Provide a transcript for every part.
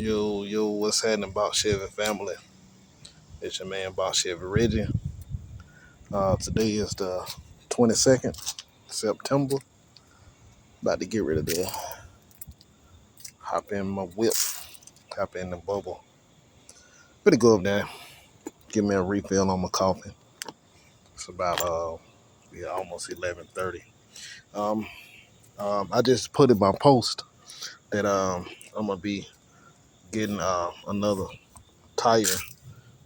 Yo, what's happening, Box Chevy family? It's your man, Box Chevy Reggie. Today is the 22nd September. About to get rid of the hop in my whip, hop in the bubble. Pretty go up there, give me a refill on my coffee. It's about almost 11:30. Um, I just put in my post that I'm gonna be getting another tire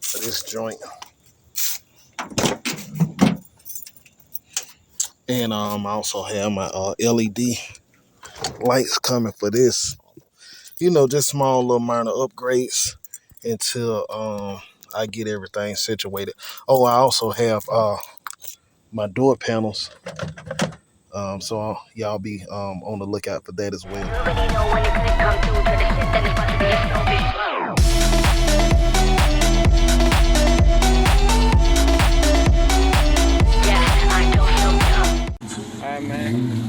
for this joint, and I also have my LED lights coming for this. Just small little minor upgrades until I get everything situated. Oh, I also have my door panels. So y'all be on the lookout for that as well. Alright, man.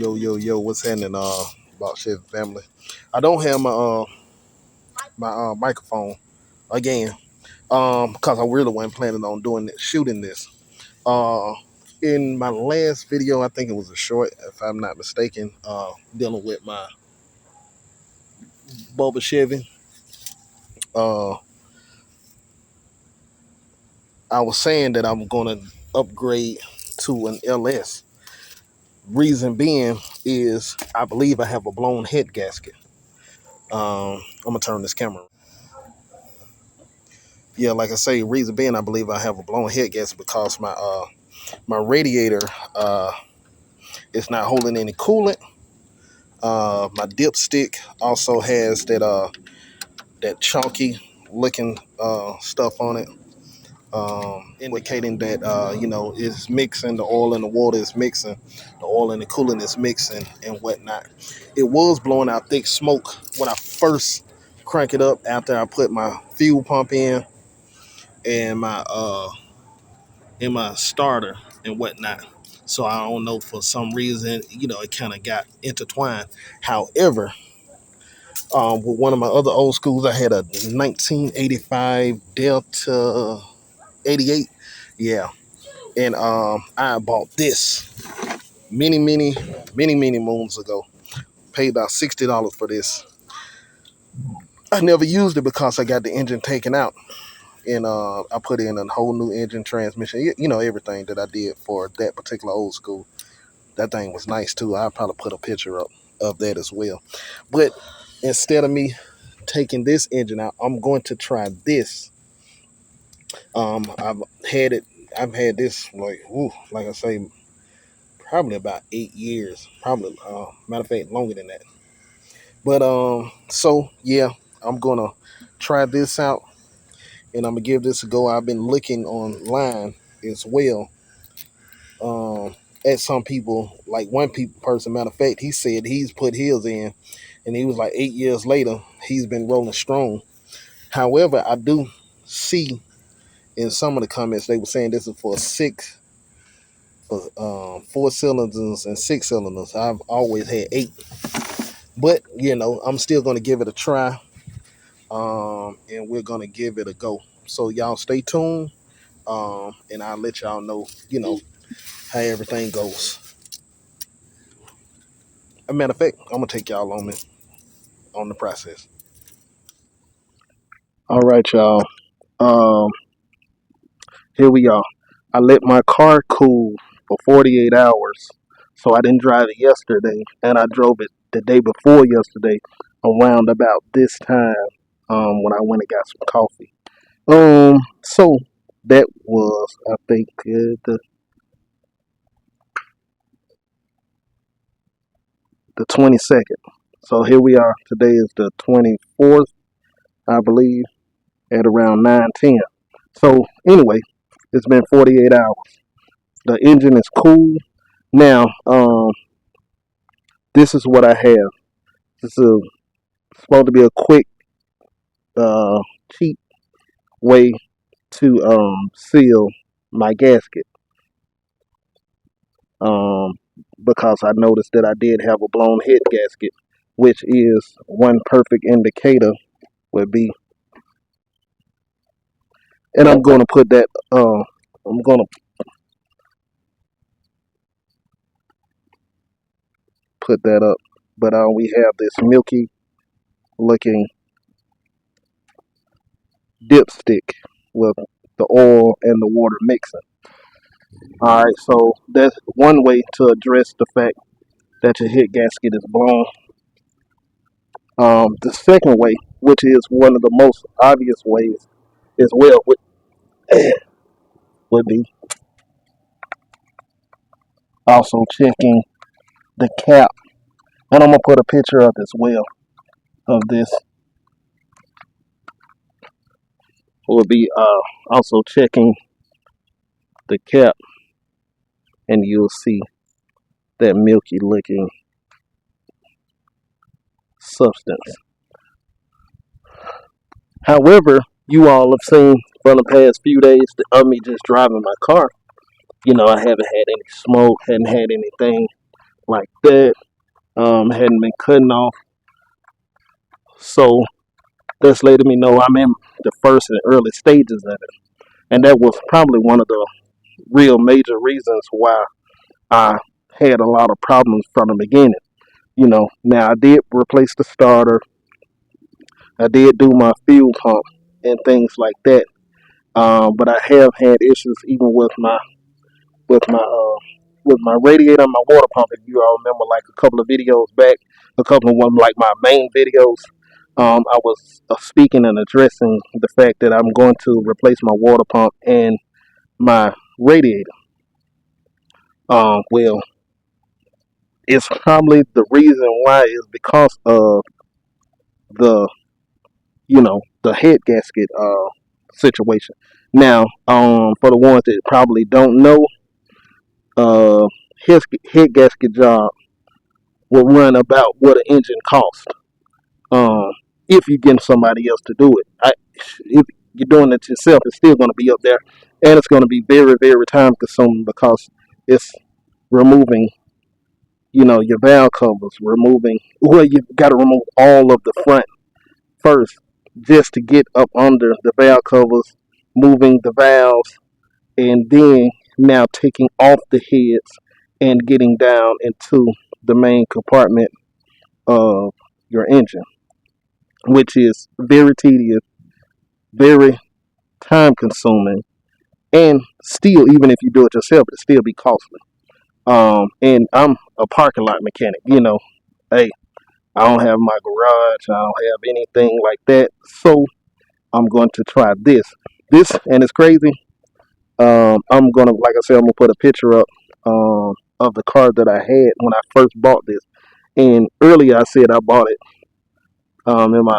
Yo, what's happening, about Chevy family? I don't have my microphone again, because I really wasn't planning on doing it, shooting this. Uh, in my last video, I think it was a short, if I'm not mistaken, dealing with my Bubba Chevy. Uh, I was saying that I'm gonna upgrade to an LS. Reason being is I believe I have a blown head gasket. I'm gonna turn this camera. Yeah, like I say, reason being I believe I have a blown head gasket because my radiator uh is not holding any coolant. My dipstick also has that chunky looking stuff on it, indicating that it's mixing, the oil and the water is mixing, the oil and the coolant is mixing and whatnot. It was blowing out thick smoke when I first crank it up after I put my fuel pump and my starter and whatnot. So I don't know, for some reason, it kind of got intertwined. However, with one of my other old schools, I had a 1985 Delta 88. Yeah. And I bought this many moons ago. Paid about $60 for this. I never used it because I got the engine taken out. And I put in a whole new engine, transmission, everything that I did for that particular old school. That thing was nice too. I'll probably put a picture up of that as well. But instead of me taking this engine out, I'm going to try this. I've had it. I've had this like I say, probably about 8 years. Probably, matter of fact, longer than that. But so yeah, I'm gonna try this out, and I'm gonna give this a go. I've been looking online as well. Um, at some people, like one person, matter of fact, he said he's put his in, and he was like 8 years later, he's been rolling strong. However, I do see in some of the comments they were saying this is for four cylinders and six cylinders. I've always had eight, but I'm still gonna give it a try, and we're gonna give it a go. So y'all stay tuned, and I'll let y'all know, how everything goes. As a matter of fact, I'm gonna take y'all on the process. All right, y'all. Um, Here we are. I let my car cool for 48 hours, so I didn't drive it yesterday, and I drove it the day before yesterday, around about this time, when I went and got some coffee. So that was, I think, the 22nd. So here we are. Today is the 24th, I believe, at around 9:10. So anyway, it's been 48 hours. The engine is cool. Now, this is what I have. This is supposed to be a quick, uh, cheap way to seal my gasket. Um, because I noticed that I did have a blown head gasket, which is one perfect indicator would be. And I'm going to put that. I'm going to put that up. But we have this milky looking dipstick with the oil and the water mixing. All right, so that's one way to address the fact that your head gasket is blown. The second way, which is one of the most obvious ways as well, would be also checking the cap. And I'm gonna put a picture up as well of this. Will be also checking the cap, and you'll see that milky looking substance. However, you all have seen from the past few days of me just driving my car. I haven't had any smoke, hadn't had anything like that. Hadn't been cutting off. So that's letting me know I'm in the first and early stages of it. And that was probably one of the real major reasons why I had a lot of problems from the beginning. Now I did replace the starter. I did do my fuel pump and things like that. But I have had issues even with my with my radiator and my water pump. If you all remember, like a couple of videos back, a couple of them like my main videos, I was speaking and addressing the fact that I'm going to replace my water pump and my radiator. Well, it's probably the reason why is because of the the head gasket situation. Now, for the ones that probably don't know, uh, head gasket job will run about what an engine costs. Um, if you get somebody else to do it, if you're doing it yourself, it's still going to be up there, and it's going to be very, very time consuming because it's removing, your valve covers, removing. Well, you got to remove all of the front first just to get up under the valve covers, moving the valves, and then now taking off the heads and getting down into the main compartment of your engine, which is very tedious, very time consuming, and still, even if you do it yourself, it still be costly. And I'm a parking lot mechanic. Hey, I don't have my garage, I don't have anything like that, so I'm going to try this. And it's crazy. I'm gonna, like I said, I'm gonna put a picture up of the car that I had when I first bought this. And earlier I said I bought it in my,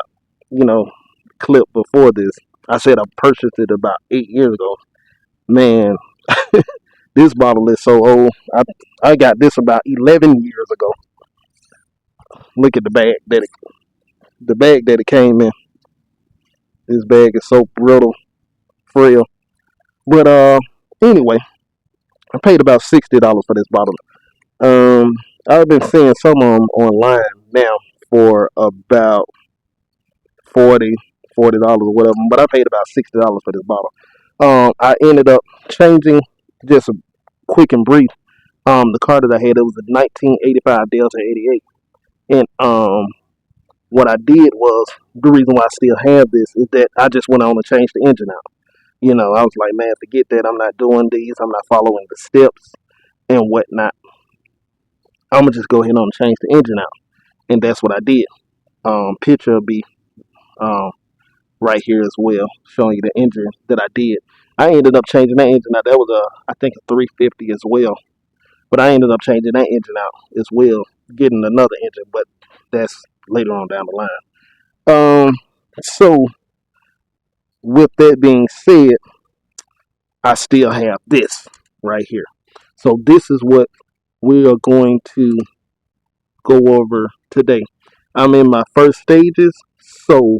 you know, clip before this. I said I purchased it about 8 years ago. Man, this bottle is so old. I got this about 11 years ago. Look at the bag that it came in. This bag is so brittle, frail. But anyway, I paid about $60 for this bottle. Um, I've been seeing some of them online now for about 40 dollars or whatever, but I paid about $60 for this bottle. I ended up changing, just a quick and brief. The car that I had, it was a 1985 Delta 88, and what I did was, the reason why I still have this is that I just went on and changed the engine out. I was like, man, forget that. I'm not doing these. I'm not following the steps and whatnot. I'm gonna just go ahead and change the engine out, and that's what I did. Picture will be um, right here as well, showing you the engine that I did. I ended up changing that engine out. That was I think a 350 as well, but I ended up changing that engine out as well, getting another engine, but that's later on down the line. So with that being said, I still have this right here. So this is what we are going to go over today. I'm in my first stages, so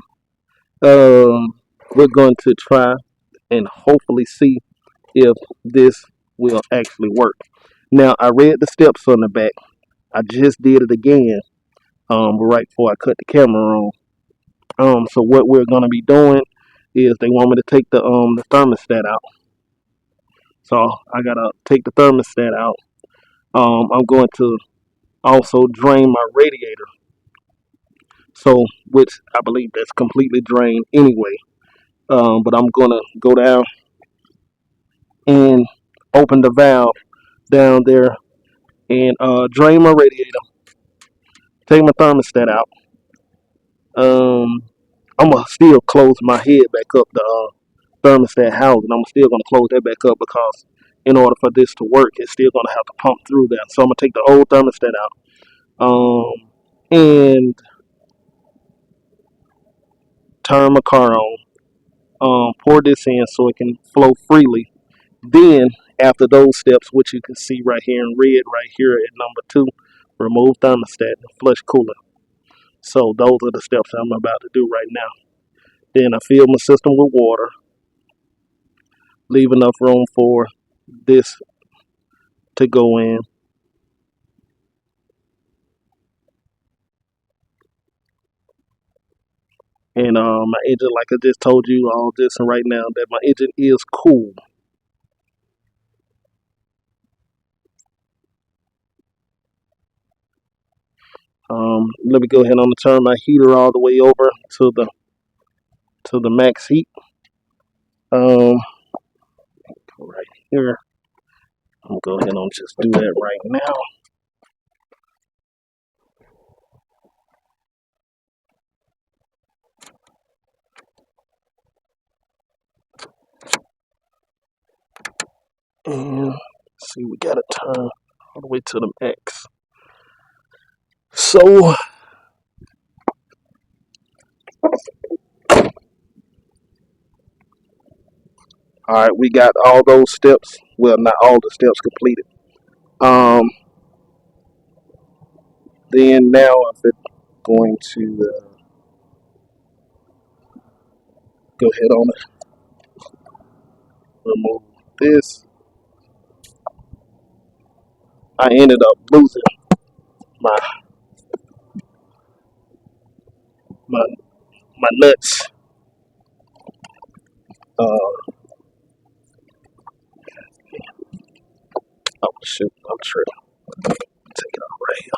um, we're going to try and hopefully see if this will actually work. Now, I read the steps on the back. I just did it again right before I cut the camera on. So what we're going to be doing is they want me to take the thermostat out. So I gotta take the thermostat out. I'm going to also drain my radiator. So which I believe that's completely drained anyway. But I'm gonna go down and open the valve down there and drain my radiator, take my thermostat out. Um, I'm gonna still close my head back up, the thermostat housing. I'm still gonna close that back up because in order for this to work, it's still gonna have to pump through that. So I'm gonna take the old thermostat out and turn my car on. Pour this in so it can flow freely. Then, after those steps, which you can see right here in red, right here at number 2, remove thermostat and flush cooler. So those are the steps I'm about to do right now. Then I fill my system with water, leave enough room for this to go in. And my engine, like I just told you all this and right now, that my engine is cool. Let me go ahead and turn my heater all the way over to the max heat. Right here. I'm gonna go ahead and just do that right now. And see, we gotta turn all the way to the max. So, all right, we got all those steps. Well, not all the steps completed. Um, then now I'm going to go ahead on and remove this. I ended up losing my my my nuts. Uh, oh shoot, I'm tripping. Take it off right here.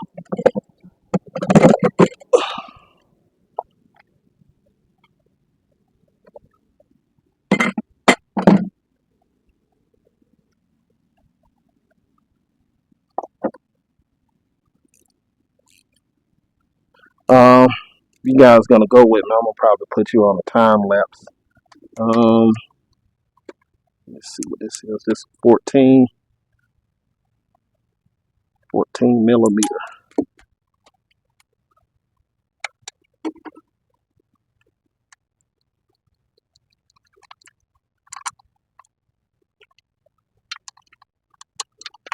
You guys gonna go with me? I'm gonna probably put you on a time lapse. Let's see what this is. This 14 millimeter.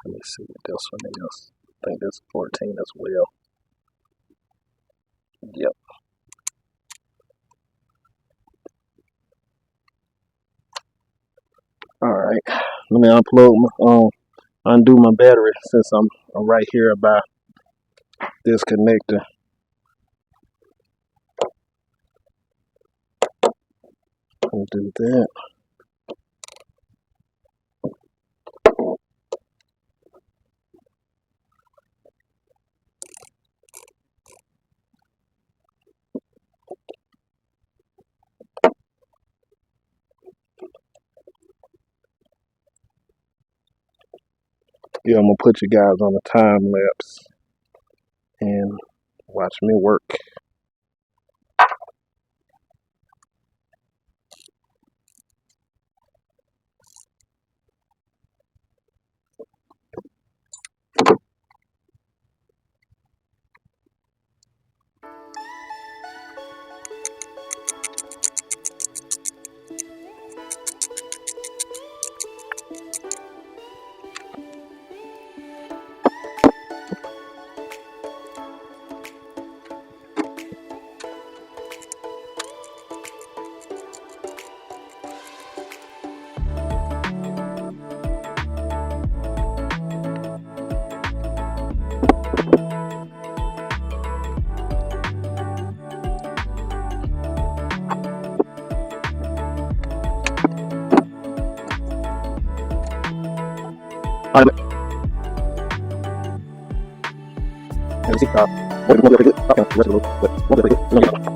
Let me see what this one is. I think this is 14 as well. Yep. All right. Let me unplug my undo my battery since I'm right here by this connector. Undo that. Yeah, I'm gonna put you guys on a time lapse and watch me work. All right. Let me see. Won't be pretty good. Okay, the rest of the loop, but won't be pretty good. We're gonna get it.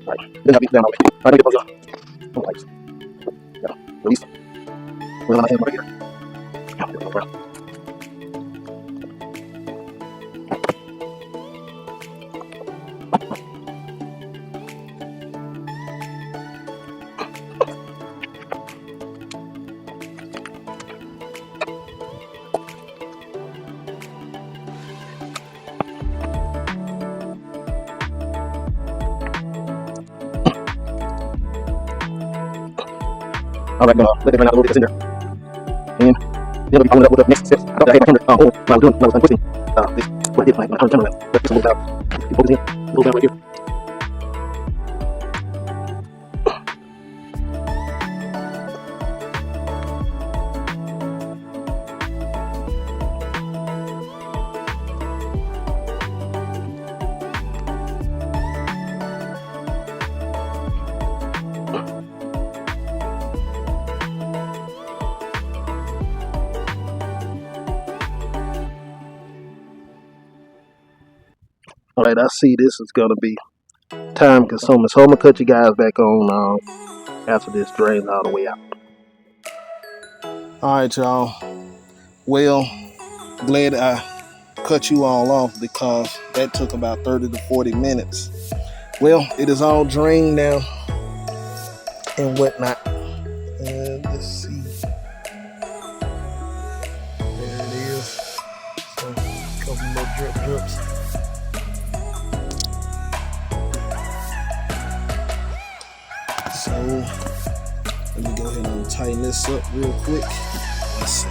All right. Then have these down all the way. All right, get those lights. Yeah. Release. We're gonna hand right here. Yeah, get those around. All right, let it run out a little bit that's in there. And then we'll be following it up with the next steps. I thought I had my camera on while I was doing, when I was untwisting this. What I did when I turned the camera around. But this will move out. You focus in, a little down right here. All right, I see this is gonna be time consuming, so I'm gonna cut you guys back on after this drains all the way out. All right, y'all. Well, glad I cut you all off because that took about 30 to 40 minutes. Well, it is all drained now and whatnot. And let's see. There it is. So, a couple more drips. So, let me go ahead and tighten this up real quick. Let's see.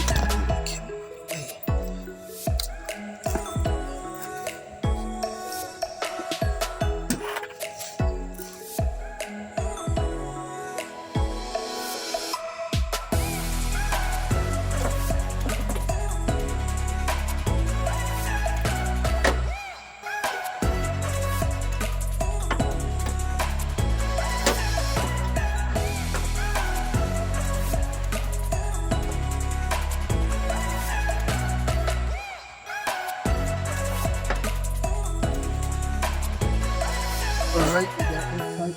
Alright, we got this tight.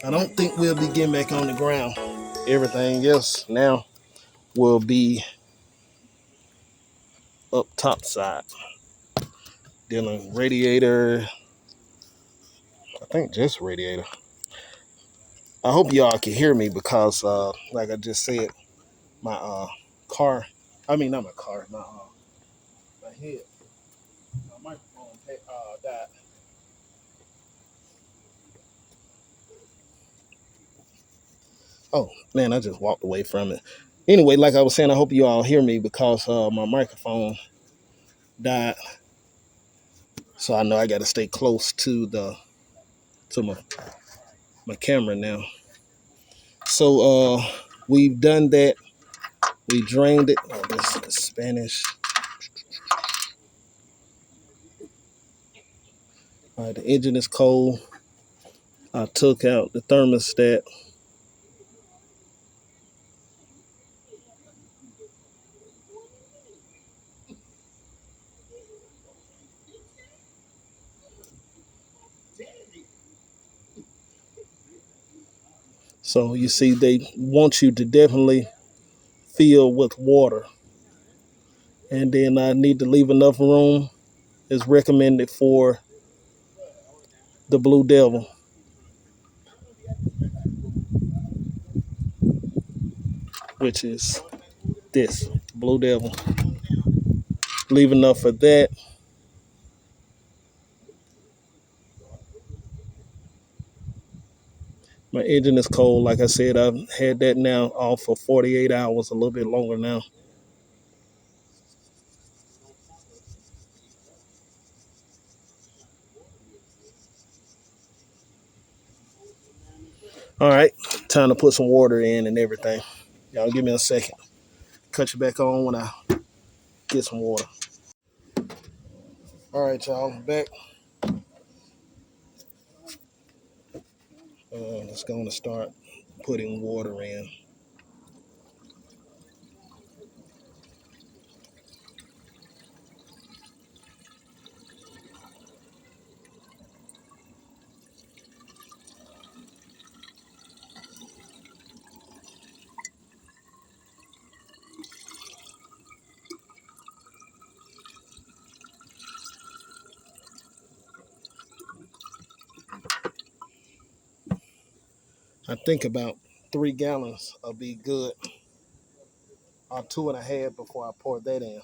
I don't think we'll be getting back on the ground. Everything else now will be up top side. Dealing radiator. I think just radiator. I hope y'all can hear me because like I just said, my car, I mean not my car, my head, my microphone died. Oh man, I just walked away from it. Anyway, like I was saying, I hope you all hear me because my microphone died. So I know I got to stay close to my camera now. So we've done that. We drained it. Oh, this is Spanish. All right, the engine is cold. I took out the thermostat. So you see, they want you to definitely fill with water. And then I need to leave enough room as recommended for the Blue Devil, which is this Blue Devil. Leave enough for that. My engine is cold. Like I said, I've had that now off for 48 hours, a little bit longer now. All right, time to put some water in and everything. Y'all give me a second. Cut you back on when I get some water. All right, y'all, I'm back. It's going to start putting water in. I think about 3 gallons will be good, or 2.5 before I pour that in.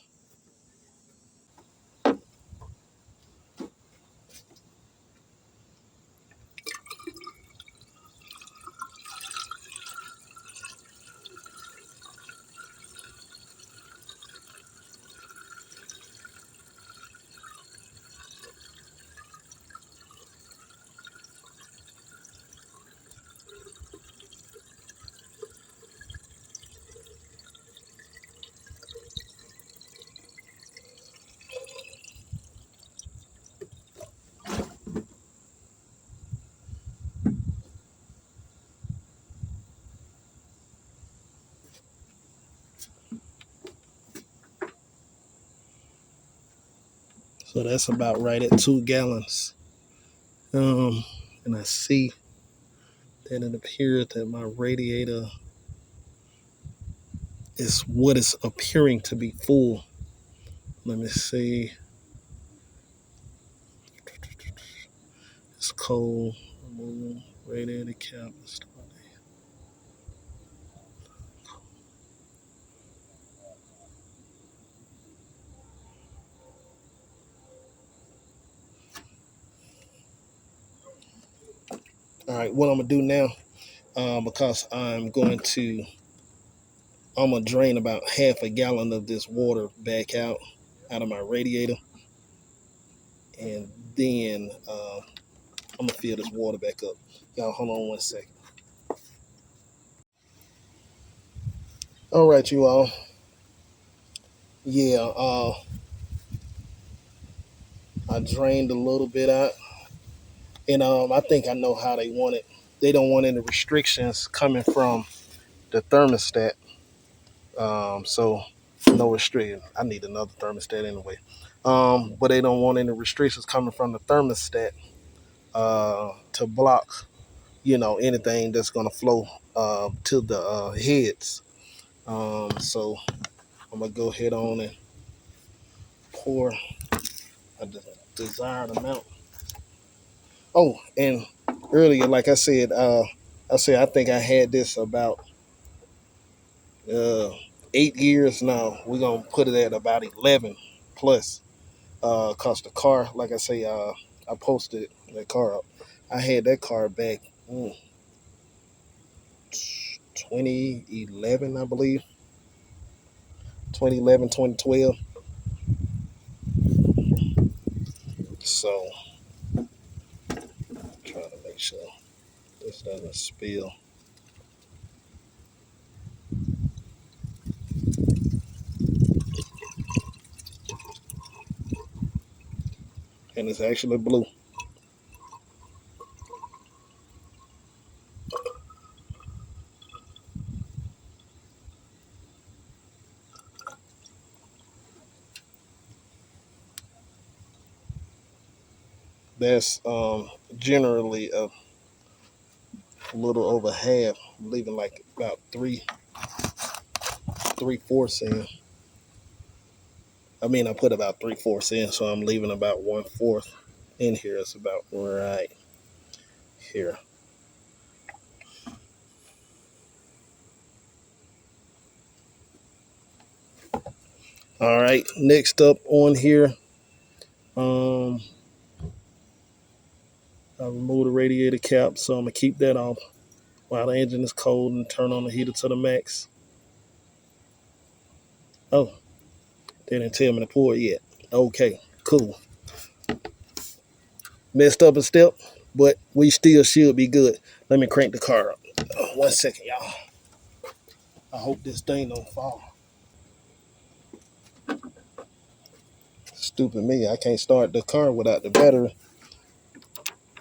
So that's about right at 2 gallons. And I see that it appears that my radiator is what is appearing to be full. Let me see. It's cold. Radiator cap. All right, what I'm gonna do now, because I'm gonna drain about half a gallon of this water back out of my radiator, and then I'm gonna fill this water back up. Y'all, hold on 1 second. All right, you all. Yeah, I drained a little bit out, and I think I know how they want it. They don't want any restrictions coming from the thermostat. So no restriction. I need another thermostat anyway. But they don't want any restrictions coming from the thermostat to block, anything that's gonna flow to the heads. So I'm gonna go ahead on and pour a desired amount. Oh, and earlier, like I said I think I had this about uh, 8 years now. We're gonna put it at about 11 plus. Cause the car, like I say, I posted that car up. I had that car back 2011, I believe. 2011, 2012. So trying to make sure this doesn't spill. And it's actually blue. That's generally a little over half, leaving like about three-fourths in. I mean, I put about three-fourths in, so I'm leaving about one-fourth in here. It's about right here. All right, next up on here, um, I remove the radiator cap, so I'm gonna keep that off while the engine is cold and turn on the heater to the max. Oh, they didn't tell me to pour it yet. Okay, cool. Messed up a step, but we still should be good. Let me crank the car up. 1 second, y'all. I hope this thing don't fall. Stupid me, I can't start the car without the battery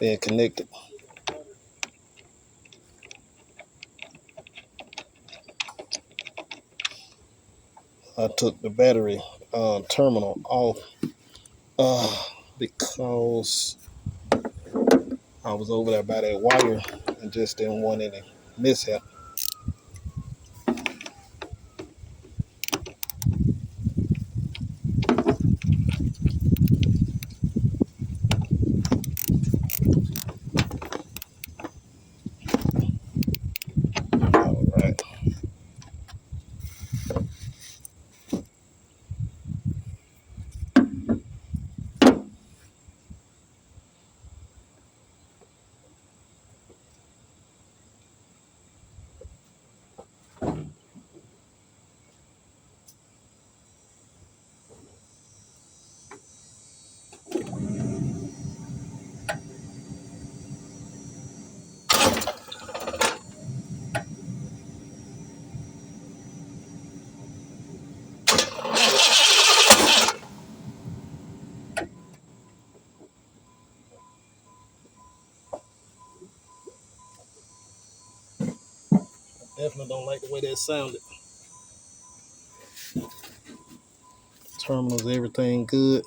being connected. I took the battery terminal off because I was over there by that wire and just didn't want any mishap. All right. Definitely don't like the way that sounded. Terminals, everything good.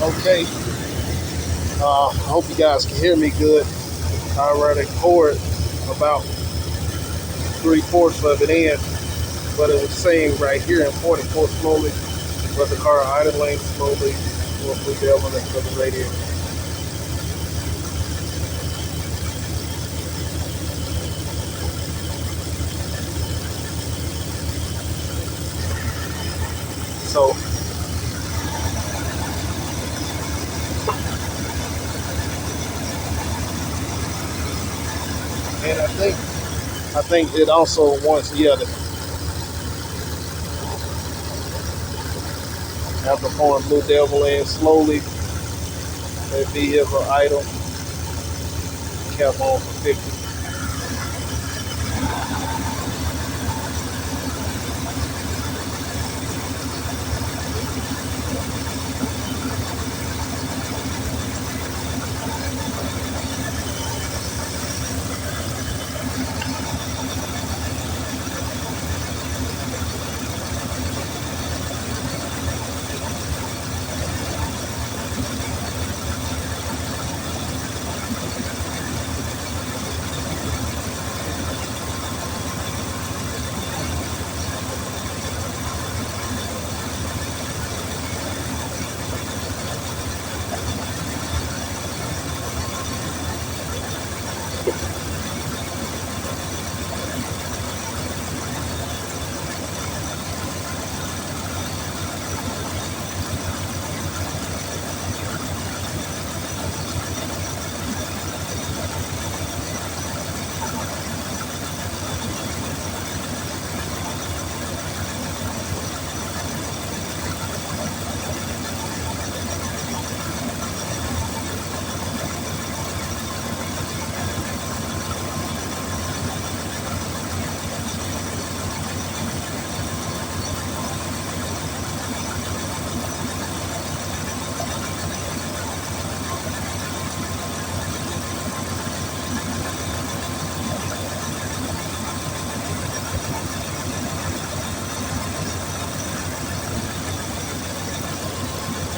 Okay, I hope you guys can hear me good. I already poured about three-fourths of it in, but it was saying right here in 44 slowly, but the car idling slowly will be the element for the radiator. So, and I think it also wants, yeah, to have the pouring Blue Devil in slowly. That vehicle idle, kept on for 50.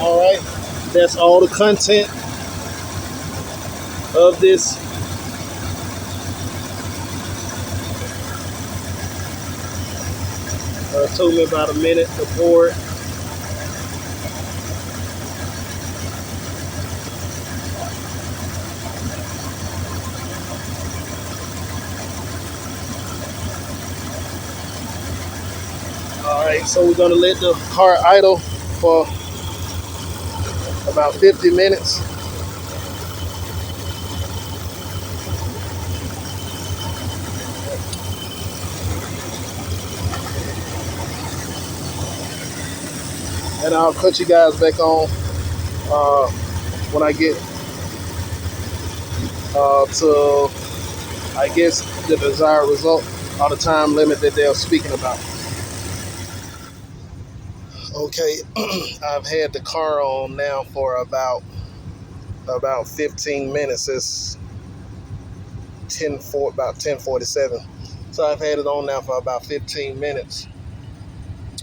All right, that's all the content of this. Took me about a minute to pour it. All right, so we're gonna let the car idle for about 50 minutes. And I'll cut you guys back on uh, when I get to, I guess, the desired result or the time limit that they're speaking about. Okay, I've had the car on now for about 15 minutes. It's about 10:47. So I've had it on now for about 15 minutes.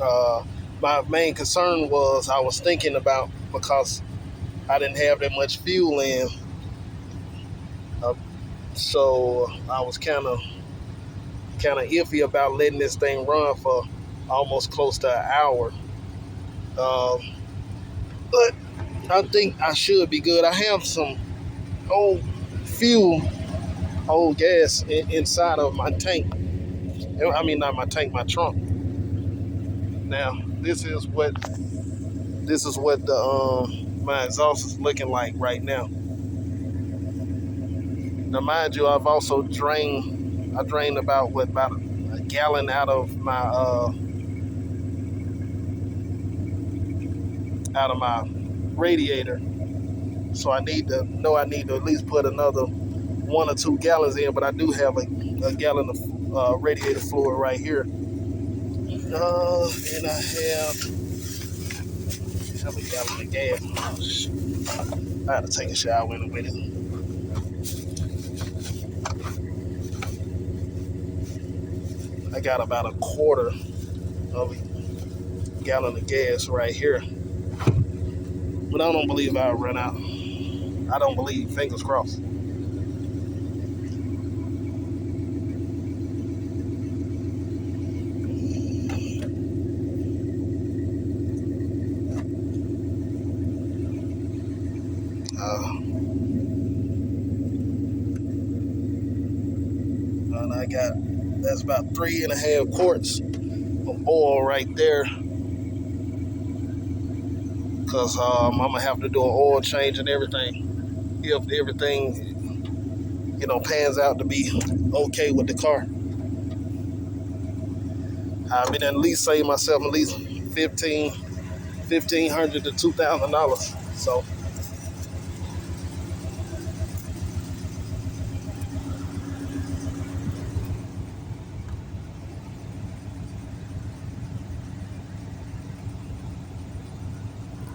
Uh, my main concern was I was thinking about, because I didn't have that much fuel in, uh, so I was kind of iffy about letting this thing run for almost close to an hour. Um, but I think I should be good. I have some old fuel, old gas inside of my tank. I mean, not my tank, my trunk. Now, this is what the my exhaust is looking like right now. Now, mind you, I've also drained. I drained about a gallon out of my radiator. So I need to at least put another 1 or 2 gallons in. But I do have a gallon of radiator fluid right here. And I have a gallon of gas. I had to take a shower in a minute. I got about a quarter of a gallon of gas right here. But I don't believe I'll run out. I don't believe. Fingers crossed. Uh, and I got that's about 3.5 quarts of oil right there. Cause I'm gonna have to do an oil change and everything if everything pans out to be okay with the car. I've been at least save myself at least $1,500 to $2,000. So,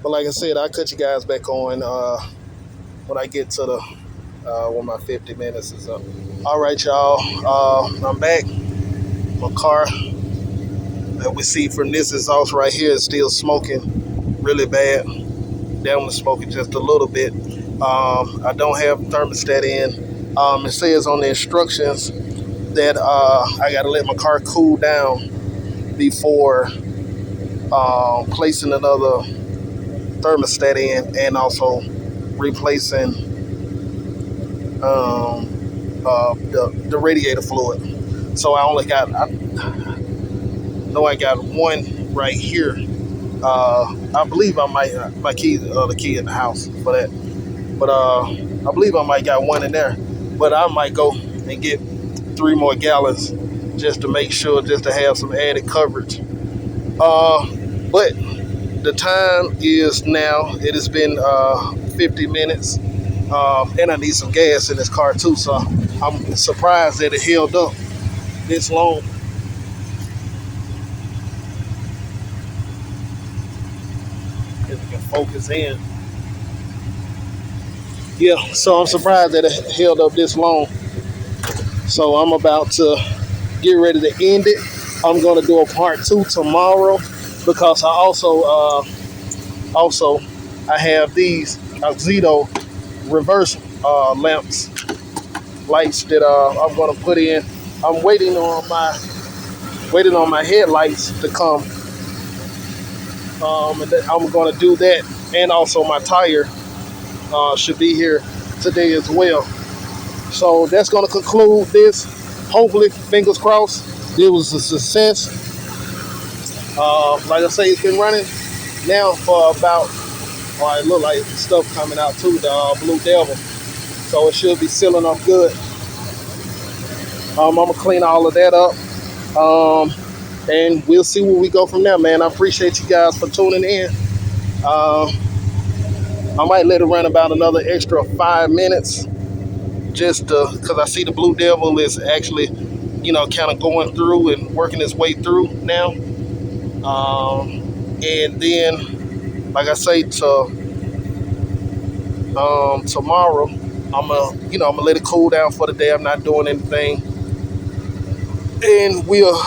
but like I said, I'll cut you guys back on when I get to the when my 50 minutes is up. All right, y'all. I'm back. My car that we see from this exhaust right here is still smoking really bad. That one's smoking just a little bit. I don't have thermostat in. It says on the instructions that I got to let my car cool down before placing another thermostat in, and also replacing the radiator fluid. So I know I got one right here. I believe I might my key the key in the house for that, but I believe I might got one in there. But I might go and get 3 more gallons just to make sure, just to have some added coverage. But the time is now. It has been 50 minutes, and I need some gas in this car too. So I'm surprised that it held up this long. If we can focus in. Yeah, so I'm surprised that it held up this long. So I'm about to get ready to end it. I'm going to do a part 2 tomorrow because I also I have these Zito reverse lights that I'm going to put in. I'm waiting on my headlights to come, and then I'm going to do that, and also my tire should be here today as well. So that's going to conclude this. Hopefully, fingers crossed, it was a success. Like I say, it's been running now for about, it look like stuff coming out too, the Blue Devil. So it should be sealing up good. I'm going to clean all of that up. And we'll see where we go from there, man. I appreciate you guys for tuning in. I might let it run about another extra 5 minutes just because I see the Blue Devil is actually, kind of going through and working its way through now. And then, like I say, tomorrow, I'm gonna let it cool down for the day. I'm not doing anything, and we'll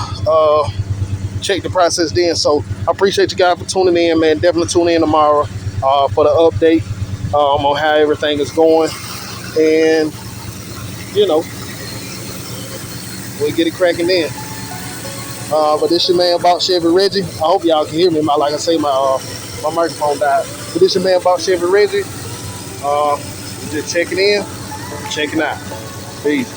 check the process then. So I appreciate you guys for tuning in, man. Definitely tune in tomorrow for the update on how everything is going, and we'll get it cracking then. But this your man about Chevy Reggie. I hope y'all can hear me. Like I say, my microphone died. But this your man about Chevy Reggie. Just checking in, checking out. Peace.